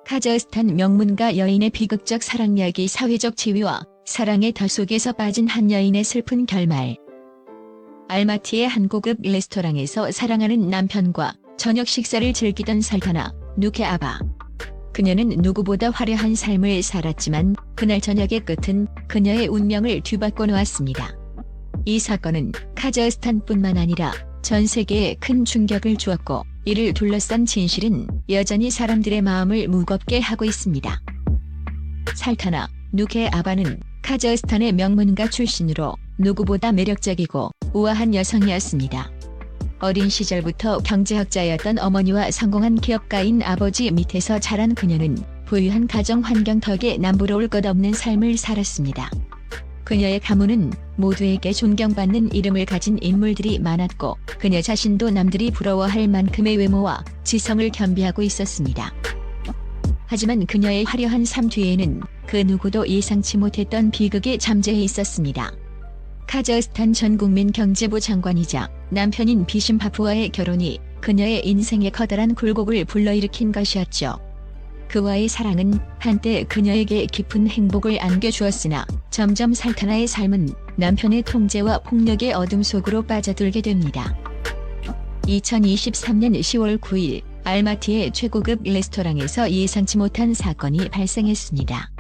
카자흐스탄 명문가 여인의 비극적 사랑 이야기. 사회적 지위와 사랑의 덫 속에서 빠진 한 여인의 슬픈 결말. 알마티의 한 고급 레스토랑에서 사랑하는 남편과 저녁 식사를 즐기던 살타나 누케아바. 그녀는 누구보다 화려한 삶을 살았지만 그날 저녁의 끝은 그녀의 운명을 뒤바꿔 놓았습니다. 이 사건은 카자흐스탄뿐만 아니라 전 세계에 큰 충격을 주었고, 이를 둘러싼 진실은 여전히 사람들의 마음을 무겁게 하고 있습니다. 살타나 누케아바는 카자흐스탄의 명문가 출신으로 누구보다 매력적이고 우아한 여성이었습니다. 어린 시절부터 경제학자였던 어머니와 성공한 기업가인 아버지 밑에서 자란 그녀는 부유한 가정 환경 덕에 남부러울 것 없는 삶을 살았습니다. 그녀의 가문은 모두에게 존경받는 이름을 가진 인물들이 많았고, 그녀 자신도 남들이 부러워할 만큼의 외모와 지성을 겸비하고 있었습니다. 하지만 그녀의 화려한 삶 뒤에는 그 누구도 예상치 못했던 비극이 잠재해 있었습니다. 카자흐스탄 전 국민 경제부 장관이자 남편인 비심바프와의 결혼이 그녀의 인생에 커다란 굴곡을 불러일으킨 것이었죠. 그와의 사랑은 한때 그녀에게 깊은 행복을 안겨주었으나 점점 살타나의 삶은 남편의 통제와 폭력의 어둠 속으로 빠져들게 됩니다. 2023년 10월 9일 알마티의 최고급 레스토랑에서 예상치 못한 사건이 발생했습니다.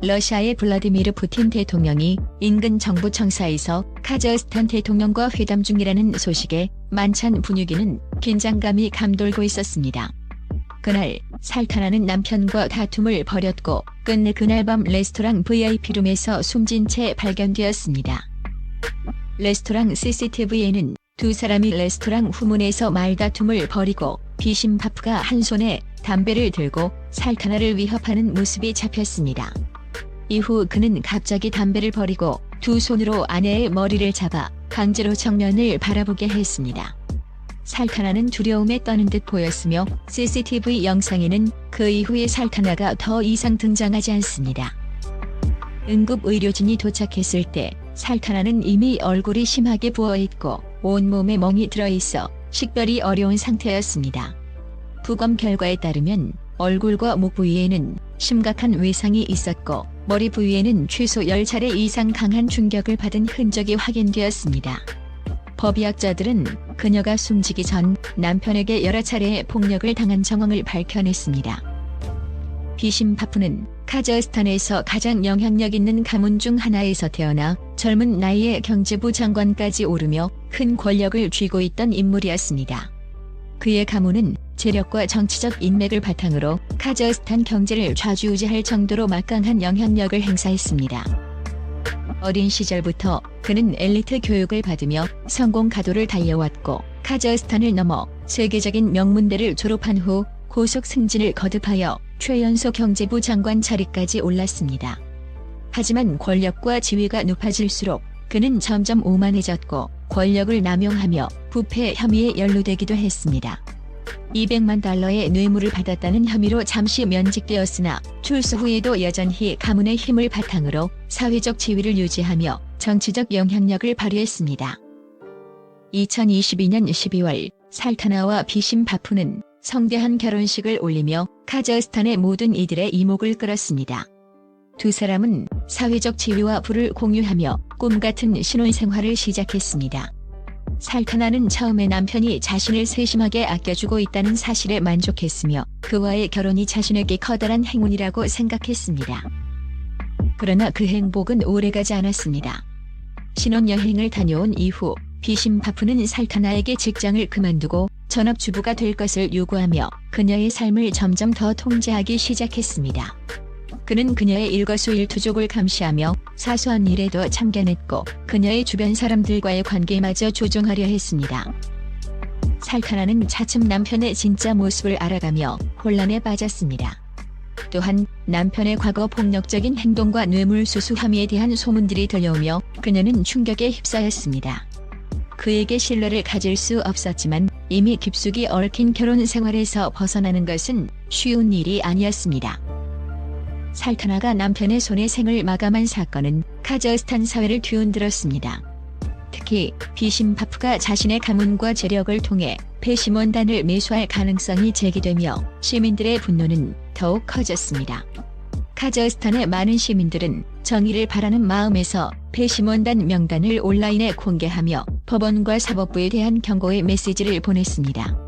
러시아의 블라디미르 푸틴 대통령이 인근 정부 청사에서 카자흐스탄 대통령과 회담 중이라는 소식에 만찬 분위기는 긴장감이 감돌고 있었습니다. 그날 살타나는 남편과 다툼을 벌였고 끝내 그날 밤 레스토랑 VIP룸에서 숨진 채 발견되었습니다. 레스토랑 CCTV에는 두 사람이 레스토랑 후문에서 말다툼을 벌이고 비심바프가 한 손에 담배를 들고 살타나를 위협하는 모습이 잡혔습니다. 이후 그는 갑자기 담배를 버리고 두 손으로 아내의 머리를 잡아 강제로 정면을 바라보게 했습니다. 살타나는 두려움에 떠는 듯 보였으며 CCTV 영상에는 그 이후에 살타나가 더 이상 등장하지 않습니다. 응급의료진이 도착했을 때 살타나는 이미 얼굴이 심하게 부어있고 온몸에 멍이 들어있어 식별이 어려운 상태였습니다. 부검 결과에 따르면 얼굴과 목 부위에는 심각한 외상이 있었고 머리 부위에는 최소 10차례 이상 강한 충격을 받은 흔적이 확인되었습니다. 법의학자들은 그녀가 숨지기 전 남편에게 여러 차례의 폭력을 당한 정황을 밝혀냈습니다. 비심바프는 카자흐스탄에서 가장 영향력 있는 가문 중 하나에서 태어나 젊은 나이에 경제부 장관까지 오르며 큰 권력을 쥐고 있던 인물이었습니다. 그의 가문은 재력과 정치적 인맥을 바탕으로 카자흐스탄 경제를 좌지우지할 정도로 막강한 영향력을 행사했습니다. 어린 시절부터 그는 엘리트 교육을 받으며 성공 가도를 달려왔고 카자흐스탄을 넘어 세계적인 명문대를 졸업한 후 고속 승진을 거듭하여 최연소 경제부 장관 자리까지 올랐습니다. 하지만 권력과 지위가 높아질수록 그는 점점 오만해졌고 권력을 남용하며 부패 혐의에 연루되기도 했습니다. 200만 달러의 뇌물을 받았다는 혐의로 잠시 면직되었으나 출소 후에도 여전히 가문의 힘을 바탕으로 사회적 지위를 유지하며 정치적 영향력을 발휘했습니다. 2022년 12월 살타나와 비심바프는 성대한 결혼식을 올리며 카자흐스탄의 모든 이들의 이목을 끌었습니다. 두 사람은 사회적 지위와 부를 공유하며 꿈같은 신혼생활을 시작했습니다. 살타나는 처음에 남편이 자신을 세심하게 아껴주고 있다는 사실에 만족했으며 그와의 결혼이 자신에게 커다란 행운이라고 생각했습니다. 그러나 그 행복은 오래가지 않았습니다. 신혼여행을 다녀온 이후 비심바프는 살타나에게 직장을 그만두고 전업주부가 될 것을 요구하며 그녀의 삶을 점점 더 통제하기 시작했습니다. 그는 그녀의 일거수일투족을 감시하며 사소한 일에도 참견했고 그녀의 주변 사람들과의 관계마저 조종하려 했습니다. 살타나는 차츰 남편의 진짜 모습을 알아가며 혼란에 빠졌습니다. 또한 남편의 과거 폭력적인 행동과 뇌물수수 혐의에 대한 소문들이 들려오며 그녀는 충격에 휩싸였습니다. 그에게 신뢰를 가질 수 없었지만 이미 깊숙이 얽힌 결혼 생활에서 벗어나는 것은 쉬운 일이 아니었습니다. 살타나가 남편의 손에 생을 마감한 사건은 카자흐스탄 사회를 뒤흔들었습니다. 특히 비심파프가 자신의 가문과 재력을 통해 배심원단을 매수할 가능성이 제기되며 시민들의 분노는 더욱 커졌습니다. 카자흐스탄의 많은 시민들은 정의를 바라는 마음에서 배심원단 명단을 온라인에 공개하며 법원과 사법부에 대한 경고의 메시지를 보냈습니다.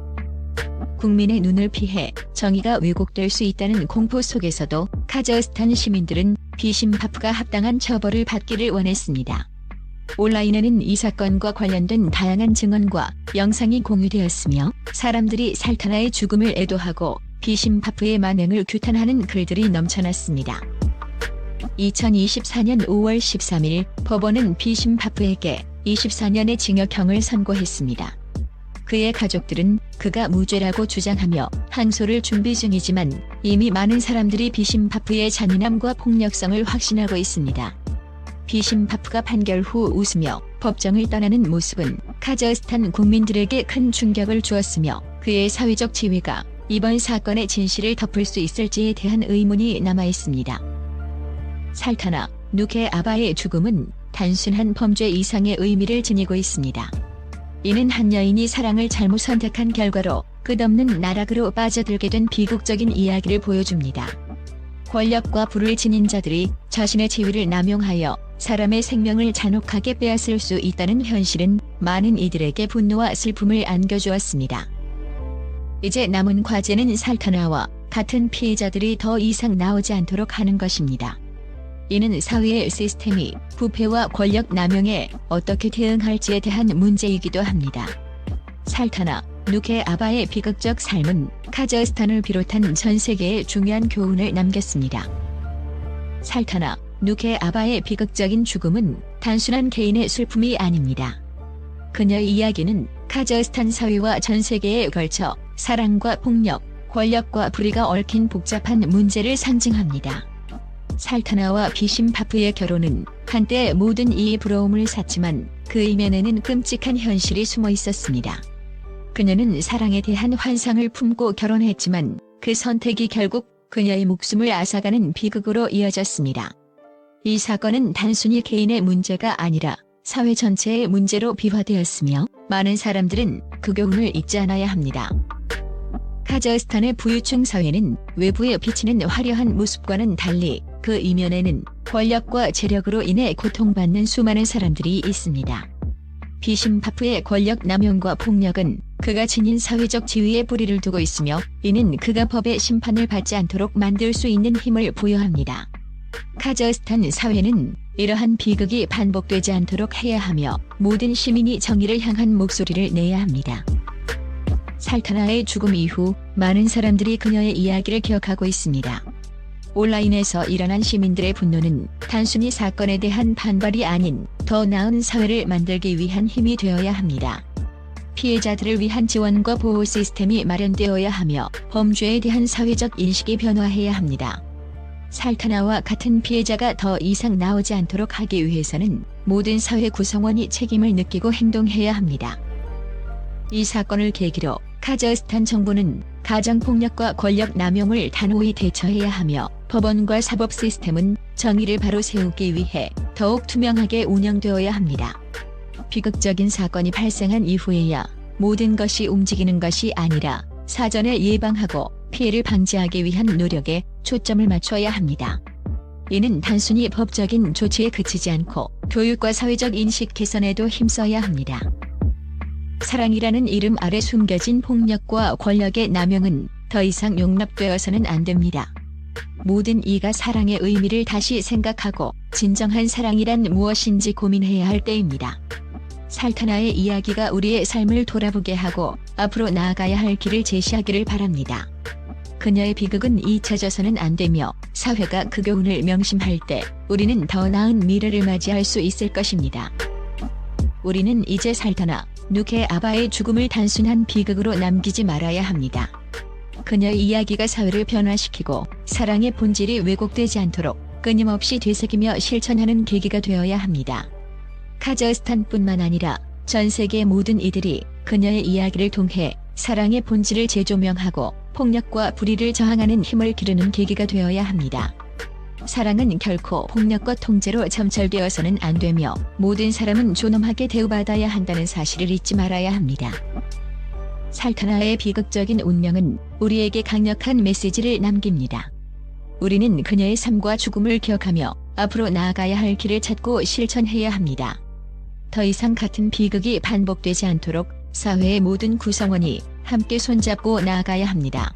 국민의 눈을 피해 정의가 왜곡될 수 있다는 공포 속에서도 카자흐스탄 시민들은 비심파프가 합당한 처벌을 받기를 원했습니다. 온라인에는 이 사건과 관련된 다양한 증언과 영상이 공유되었으며 사람들이 살타나의 죽음을 애도하고 비심파프의 만행을 규탄하는 글들이 넘쳐났습니다. 2024년 5월 13일 법원은 비심파프에게 24년의 징역형을 선고했습니다. 그의 가족들은 그가 무죄라고 주장하며 항소를 준비 중이지만 이미 많은 사람들이 비심파프의 잔인함과 폭력성을 확신하고 있습니다. 비심파프가 판결 후 웃으며 법정을 떠나는 모습은 카자흐스탄 국민들에게 큰 충격을 주었으며 그의 사회적 지위가 이번 사건의 진실을 덮을 수 있을지에 대한 의문이 남아있습니다. 살타나 누케 아바의 죽음은 단순한 범죄 이상의 의미를 지니고 있습니다. 이는 한 여인이 사랑을 잘못 선택한 결과로 끝없는 나락으로 빠져들게 된 비극적인 이야기를 보여줍니다. 권력과 부를 지닌 자들이 자신의 지위를 남용하여 사람의 생명을 잔혹하게 빼앗을 수 있다는 현실은 많은 이들에게 분노와 슬픔을 안겨주었습니다. 이제 남은 과제는 살타나와 같은 피해자들이 더 이상 나오지 않도록 하는 것입니다. 이는 사회의 시스템이 부패와 권력 남용에 어떻게 대응할지에 대한 문제이기도 합니다. 살타나 누케 아바의 비극적 삶은 카자흐스탄을 비롯한 전 세계에 중요한 교훈을 남겼습니다. 살타나 누케 아바의 비극적인 죽음은 단순한 개인의 슬픔이 아닙니다. 그녀의 이야기는 카자흐스탄 사회와 전 세계에 걸쳐 사랑과 폭력, 권력과 불의가 얽힌 복잡한 문제를 상징합니다. 살타나와 비심파프의 결혼은 한때 모든 이의 부러움을 샀지만 그 이면에는 끔찍한 현실이 숨어 있었습니다. 그녀는 사랑에 대한 환상을 품고 결혼했지만 그 선택이 결국 그녀의 목숨을 앗아가는 비극으로 이어졌습니다. 이 사건은 단순히 개인의 문제가 아니라 사회 전체의 문제로 비화되었으며 많은 사람들은 그 교훈을 잊지 않아야 합니다. 카자흐스탄의 부유층 사회는 외부에 비치는 화려한 모습과는 달리 그 이면에는 권력과 재력으로 인해 고통받는 수많은 사람들이 있습니다. 비심파프의 권력 남용과 폭력은 그가 지닌 사회적 지위에 뿌리를 두고 있으며 이는 그가 법의 심판을 받지 않도록 만들 수 있는 힘을 부여합니다. 카자흐스탄 사회는 이러한 비극이 반복되지 않도록 해야 하며 모든 시민이 정의를 향한 목소리를 내야 합니다. 살타나의 죽음 이후 많은 사람들이 그녀의 이야기를 기억하고 있습니다. 온라인에서 일어난 시민들의 분노는 단순히 사건에 대한 반발이 아닌 더 나은 사회를 만들기 위한 힘이 되어야 합니다. 피해자들을 위한 지원과 보호 시스템이 마련되어야 하며 범죄에 대한 사회적 인식이 변화해야 합니다. 살타나와 같은 피해자가 더 이상 나오지 않도록 하기 위해서는 모든 사회 구성원이 책임을 느끼고 행동해야 합니다. 이 사건을 계기로 카자흐스탄 정부는 가정폭력과 권력 남용을 단호히 대처해야 하며 법원과 사법 시스템은 정의를 바로 세우기 위해 더욱 투명하게 운영되어야 합니다. 비극적인 사건이 발생한 이후에야 모든 것이 움직이는 것이 아니라 사전에 예방하고 피해를 방지하기 위한 노력에 초점을 맞춰야 합니다. 이는 단순히 법적인 조치에 그치지 않고 교육과 사회적 인식 개선에도 힘써야 합니다. 사랑이라는 이름 아래 숨겨진 폭력과 권력의 남용은 더 이상 용납되어서는 안 됩니다. 모든 이가 사랑의 의미를 다시 생각하고 진정한 사랑이란 무엇인지 고민해야 할 때입니다. 살타나의 이야기가 우리의 삶을 돌아보게 하고 앞으로 나아가야 할 길을 제시하기를 바랍니다. 그녀의 비극은 잊혀져서는 안 되며 사회가 그 교훈을 명심할 때 우리는 더 나은 미래를 맞이할 수 있을 것입니다. 우리는 이제 살타나 누케 아바의 죽음을 단순한 비극으로 남기지 말아야 합니다. 그녀의 이야기가 사회를 변화시키고 사랑의 본질이 왜곡되지 않도록 끊임없이 되새기며 실천하는 계기가 되어야 합니다. 카자흐스탄뿐만 아니라 전 세계 모든 이들이 그녀의 이야기를 통해 사랑의 본질을 재조명하고 폭력과 불의를 저항하는 힘을 기르는 계기가 되어야 합니다. 사랑은 결코 폭력과 통제로 점철되어서는 안 되며 모든 사람은 존엄하게 대우받아야 한다는 사실을 잊지 말아야 합니다. 살타나의 비극적인 운명은 우리에게 강력한 메시지를 남깁니다. 우리는 그녀의 삶과 죽음을 기억하며 앞으로 나아가야 할 길을 찾고 실천해야 합니다. 더 이상 같은 비극이 반복되지 않도록 사회의 모든 구성원이 함께 손잡고 나아가야 합니다.